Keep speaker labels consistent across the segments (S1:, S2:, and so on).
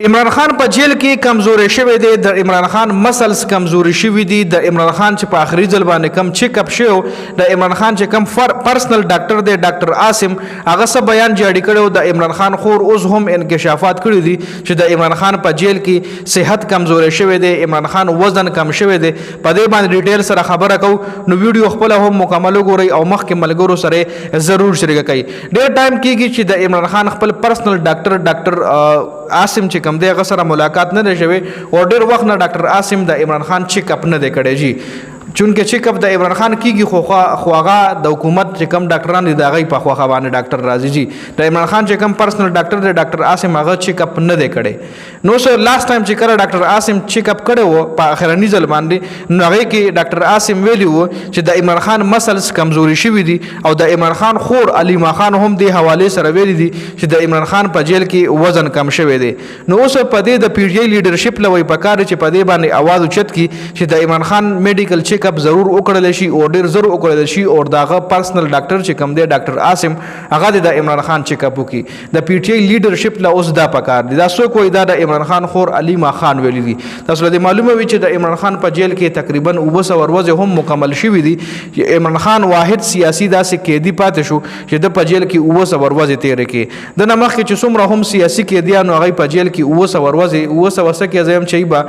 S1: عمران خان په جیل کې کمزوري شوی دی. د عمران خان مسلز کمزوري شوی دي. د عمران خان چې په آخري ځل باندې کم چیک اپ شو، د عمران خان چې کم پرسنل ډاکټر دی ډاکټر عاصم، هغه څه بیان جاری کړو. د عمران خان خور اوس هم انکشافات کړي دي چې د عمران خان په جیل کې صحت کمزوري شوی دی، عمران خان وزن کم شوی دی. په دې باندې ډیټیل سره خبره کو، نو ویډیو خپل هم مکمل وګورئ او مخکې ملګرو سره ضرور شریک کړئ. ډیر ټایم کېږي چې د عمران خان خپل پرسنل ډاکټر عاصم چې کم دی هغه سره ملاقات نه دی شوی او ډیر وخت نه ډاکټر عاصم د عمران خان چیک اپ نه دی کړی جی. چونکه چیک اپ د عمران خان کیږي خو هغه د حکومت چې کم ډاکټران دي د هغې په خواخه باندې ډاکټر راځي جی. د عمران خان چې کم پرسنل ډاکټر دی ډاکټر عاصم هغه چیک اپ نه دی کړی. نو سر لاست ټایم چې کله ډاکټر عاصم چیک اپ کړی و په اخرني ځل باندې، نو هغې کې ډاکټر عاصم ویلي و چې د عمران خان مسلز کمزوري شوي دي او د عمران خان خور علیما خان هم دې حوالې سره ویلي دي چې د عمران خان په جیل کې وزن کم شوی دی. نو اوس په دې د پی ټی آی لیډرشپ لوی پکار چې په دې باندې आवाज اوچت کی چې د عمران خان میډیکل چیک اپ ضرور وکړل شي او ډیر ضرور وکړل شي او داغه پرسنل ډاکټر چې کم دی ډاکټر عاصم هغه د عمران خان چیک اپ وکي. د پی ټی آی لیډرشپ له اوس دا پکار دي. دا څوک وایي دا د عمران خان خور علیما خان ویلي دي. تاسو له معلومه وي چې د عمران خان په جیل کې تقریبا 200 ورځې هم مکمل شوي دي. عمران خان واحد سیاسي داسې قیدي پاتې شو چې د په جیل کې 200 ورځې تیرې کړي. د نه مخکې چې څومره هم سیاسي قیدیان هغه په جیل کې 200 ورځې 200 ورځې کې زم چې به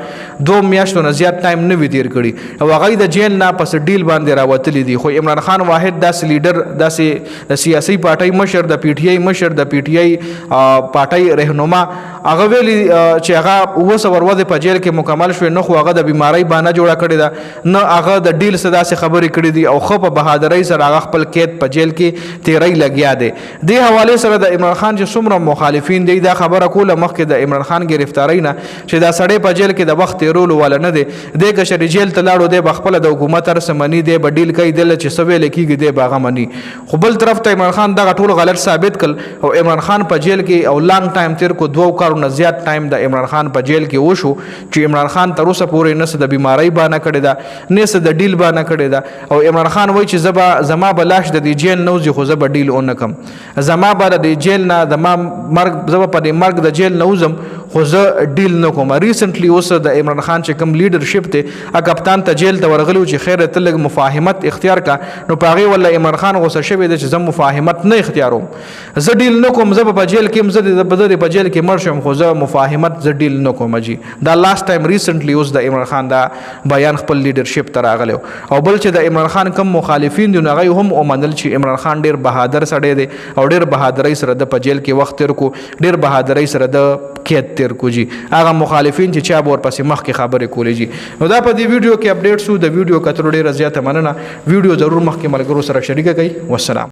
S1: 2 میاشتو نه زیات ټایم نه وی تیر کړي او هغه د جیل نه پس ډیل باندې راوتلی دي. خو عمران خان واحد داسې لیډر، داسې د سیاسي پارټۍ مشر، د پی ټی آی مشر، د پی ټی آی پارټۍ رهنما، هغه ویلي چې هغه 200 ورځې په جیل کې مکمل شوی، نه خو هغه د بیماری بهانه جوړه کړې ده، نه هغه د ډیل څه داسې خبرې کړې دي او ښه په بهادرۍ سره هغه خپل قید په جیل کې تیری لګیا دی. دې حوالې سره د عمران خان چې څومره مخالفین دی دا خبره کوله مخکې د عمران خان ګرفتارۍ نه چې دا سړی په جیل کې د وخت تیرولو والا نه دی. دی که شری جیل ته لاړو دی به خپله د حکومت هر څه مني، دی به ډیل کوي، دله چې څه ویلی کېږي دی به هغه مني. خو بل طرف ته عمران خان دغه ټول غلط ثابت کړل او عمران خان په جیل کې او لانګ ټایم تیر کو 2 کارونه زیات ټایم د عمران خان په جیل کې وشو چې عمران خان تر اوسه پورې نه څه د بیماری بهانه کړې ده، نه څه د ډیل بهانه کړې ده. او عمران خان وایي چې زما به لاش د دې جیل نه وځي خو زه به ډیل ونه کړم، زما به د جیل نه زما مرګ، زه به په دې مرګ د جیل نه وځم خو زه ډیل نه کوم. ریسنټلی اوس د عمران خان چې کوم لیډرشپ دی کپتان ته جیل ته ورغلی چې خیر ته لږ مفاهمت اختیار کا، نو په هغې ولا عمران خان غوسه شوی دی چې زه مفاهمت نه اختیاروم، زه ډیل نه کوم، زه به په جیل کې زه په جیل کې مړ شم خو زه مفاهمت زه ډیل نه کوم جی. دا لاست ټایم ریسنټلی اوس د عمران خان دا بیان خپل لیډرشپ ته راغلی. او بل چې د عمران خان کم مخالفین دي نو هغوی هم ومنل چې عمران خان ډیر بهادر سړی دی او ډیر بهادرۍ سره د په جیل کې وخت تیر کو، ډیر بهادرۍ سره د قید تیر کو جی. هغه مخالفین چې چا به ورپسې مخکې خبرې کولې جی. نو دا په دې ویډیو کې اپډیټ شو. د ویډیو کتلو ډیره زیاته مننه. ویډیو ضرور مخکې ملګرو سره شریکه کړئ. والسلام.